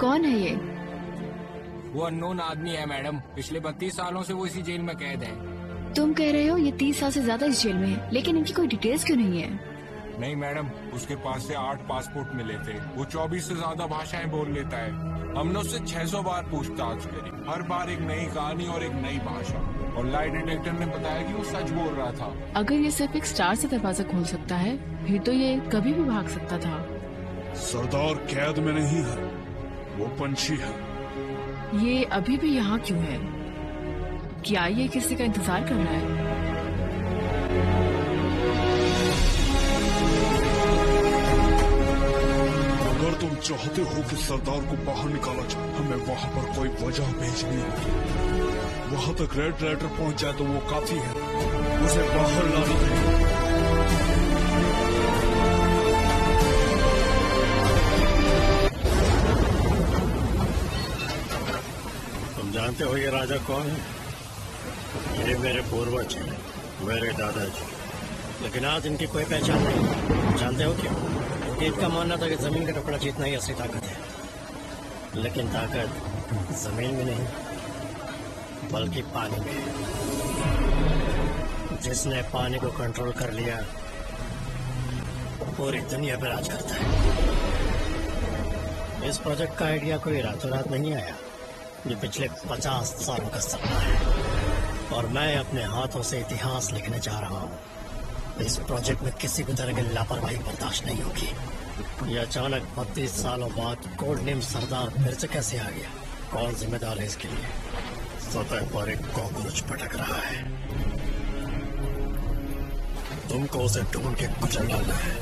कौन है ये? वो अननोन आदमी है मैडम। पिछले 32 सालों से वो इसी जेल में कैद है। तुम कह रहे हो ये 30 साल से ज्यादा इस जेल में है, लेकिन इनकी कोई डिटेल्स क्यों नहीं है? नहीं मैडम, उसके पास से 8 पासपोर्ट मिले थे। वो 24 से ज्यादा भाषाएं बोल लेता है। हमने उससे 600 बार पूछताछ करी, हर बार एक नई कहानी और एक नई भाषा। और लाई डिटेक्टर ने बताया कि वो सच बोल रहा था। अगर ये सिर्फ एक स्टार से दरवाजा खोल सकता है, फिर तो ये कभी भी भाग सकता था। सरदार कैद में नहीं है, वो पंछी है। ये अभी भी यहाँ क्यों है? क्या ये किसी का इंतजार कर रहा है? अगर तुम चाहते हो कि सरदार को बाहर निकाला जाए, हमें वहाँ पर कोई वजह भेजनी होगी। वहाँ तक रेड लेटर पहुँच जाए तो वो काफी है। उसे बाहर लाना है। तुम जानते हो ये राजा कौन है? ये मेरे पूर्वज हैं, मेरे दादाजी। लेकिन आज इनकी कोई पहचान नहीं। जानते हो क्यों? इनका मानना था कि जमीन का टुकड़ा जीतना ही असली ताकत है। लेकिन ताकत जमीन में नहीं, बल्कि पानी में। जिसने पानी को कंट्रोल कर लिया, पूरी दुनिया पर राज करता है। इस प्रोजेक्ट का आइडिया कोई रातों रात नहीं आया। ये पिछले 50 सालों का सपना है और मैं अपने हाथों से इतिहास लिखने जा रहा हूँ। इस प्रोजेक्ट में किसी भी तरह की लापरवाही बर्दाश्त नहीं होगी। ये अचानक 32 सालों बाद कोड नेम सरदार फिर से कैसे आ गया? कौन जिम्मेदार है इसके लिए? सतह पर एक कॉकरोच भटक रहा है। तुमको उसे ढूंढ के कुचल डालना है।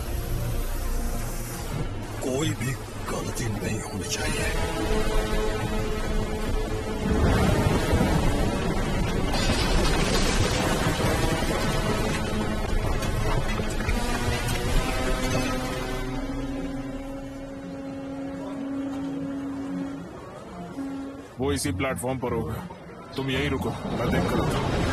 कोई भी गलती नहीं होनी चाहिए। वो इसी प्लेटफॉर्म पर होगा। तुम यहीं रुको, मैं देख कर आता हूँ।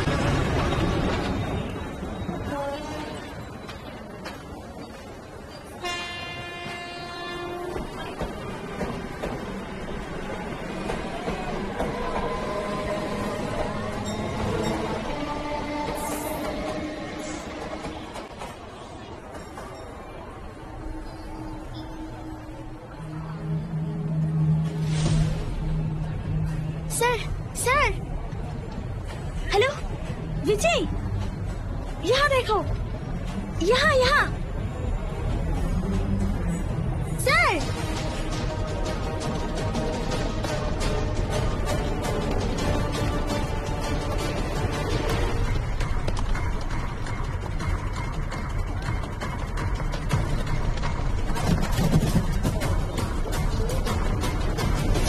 सर, सर, हेलो, विजय, यहाँ देखो, यहाँ यहाँ, सर।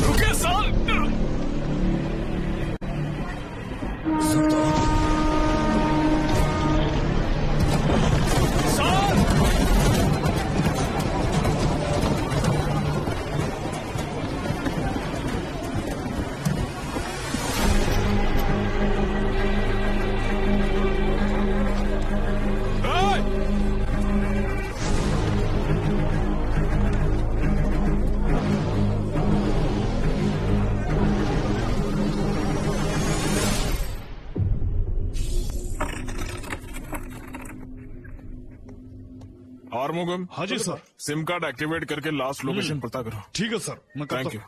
रुके साल। आर्मुगम। हाँ जी सर। सिम कार्ड एक्टिवेट करके लास्ट लोकेशन पता करो। ठीक है सर, मैं करता थैंक यू।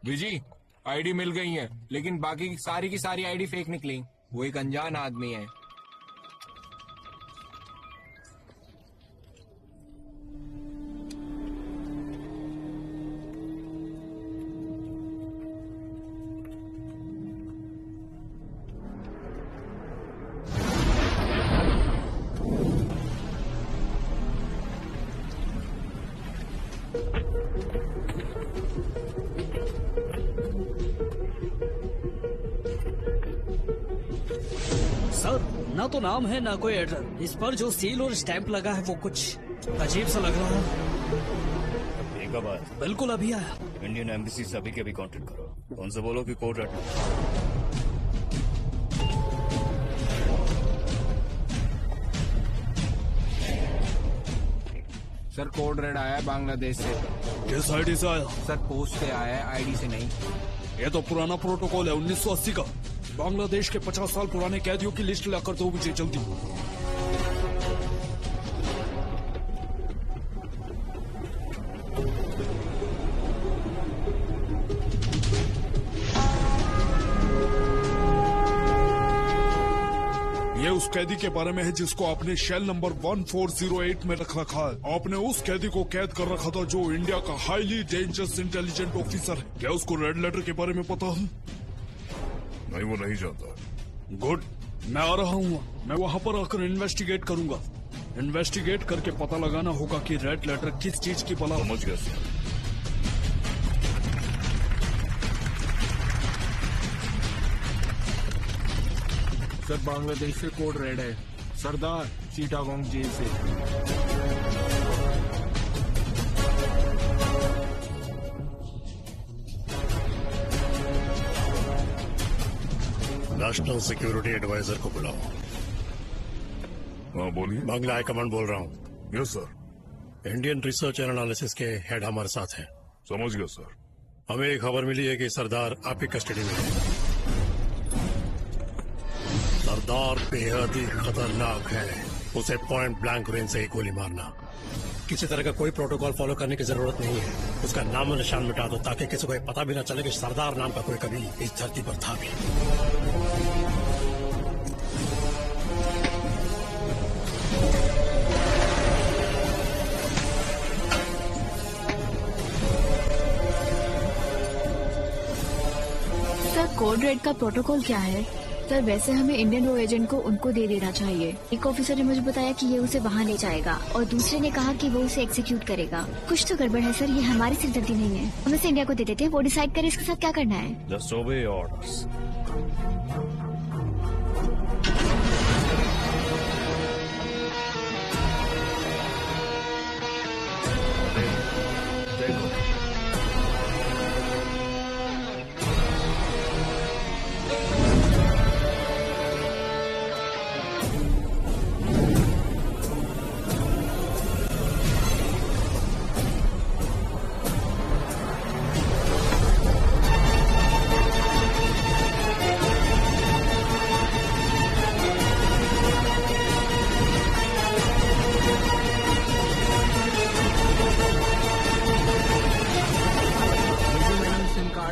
विजी, आईडी मिल गई है, लेकिन बाकी की सारी आईडी फेक निकली। वो एक अनजान आदमी है। सर, ना तो नाम है ना कोई एड्रेस। इस पर जो सील और स्टैंप लगा है वो कुछ अजीब सा लग रहा है। एक बात, बिल्कुल अभी आया। इंडियन एम्बेसी से अभी के अभी कांटेक्ट करो। उनसे बोलो कि कोड रटना। सर कोड रेड आया है बांग्लादेश से। किस आईडी से आया? सर पोस्ट से आया है, आईडी से नहीं। ये तो पुराना प्रोटोकॉल है 1980 का। बांग्लादेश के 50 साल पुराने कैदियों की लिस्ट लाकर दो मुझे जल्दी। ये उस कैदी के बारे में है जिसको आपने शेल नंबर 1408 में रख रखा है। आपने उस कैदी को कैद कर रखा था जो इंडिया का हाईली डेंजरस इंटेलिजेंट ऑफिसर है। क्या उसको रेड लेटर के बारे में पता है? नहीं, वो नहीं जानता। गुड, मैं आ रहा हूँ। मैं वहाँ पर आकर इन्वेस्टिगेट करूंगा। इन्वेस्टिगेट करके पता लगाना होगा कि रेड लेटर किस चीज की बला। समझ गया सर। सर बांग्लादेश से कोड रेड है, सरदार चिटागोंग जेल से। नेशनल सिक्योरिटी एडवाइजर को बुलाओ। हाँ बोलिए। बांग्ला हाई कमांड बोल रहा हूँ। Yes sir. Indian research and analysis के हेड हमारे साथ हैं। समझ गया सर। हमें एक खबर मिली है कि सरदार आपकी कस्टडी में है। सरदार बेहद ही खतरनाक है। उसे पॉइंट ब्लैंक रेंज से ही गोली मारना। किसी तरह का कोई प्रोटोकॉल फॉलो करने की जरूरत नहीं है। उसका नाम और निशान मिटा दो ताकि किसी को पता भी न चले कि सरदार नाम का कोई कभी इस धरती पर था भी। सर कोड रेड का प्रोटोकॉल क्या है? सर वैसे हमें इंडियन रो एजेंट को उनको दे देना चाहिए। एक ऑफिसर ने मुझे बताया कि ये उसे वहाँ ले जाएगा और दूसरे ने कहा कि वो उसे एग्जीक्यूट करेगा। कुछ तो गड़बड़ है सर, ये हमारी सिरदर्दी नहीं है। हम इसे इंडिया को दे देते हैं, वो डिसाइड करे इसके साथ क्या करना है। Just obey orders. देखो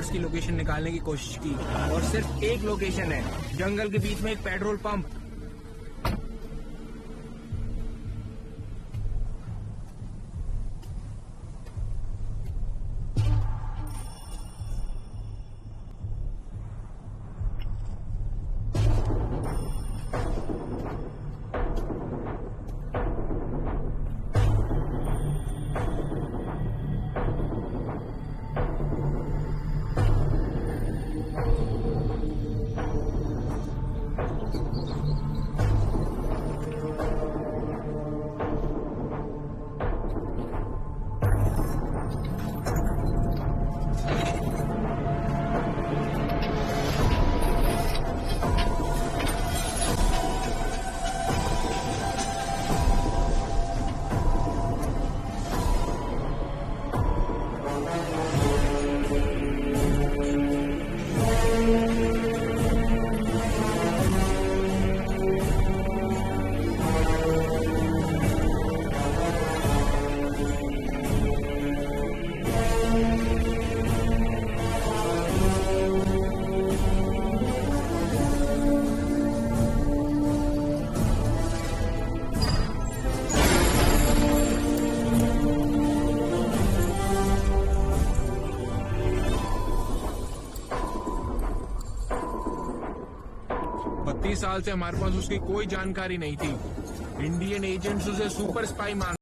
की लोकेशन निकालने की कोशिश की और सिर्फ एक लोकेशन है, जंगल के बीच में एक पेट्रोल पंप। साल से हमारे पास उसकी कोई जानकारी नहीं थी। इंडियन एजेंट्स उसे सुपर स्पाई मान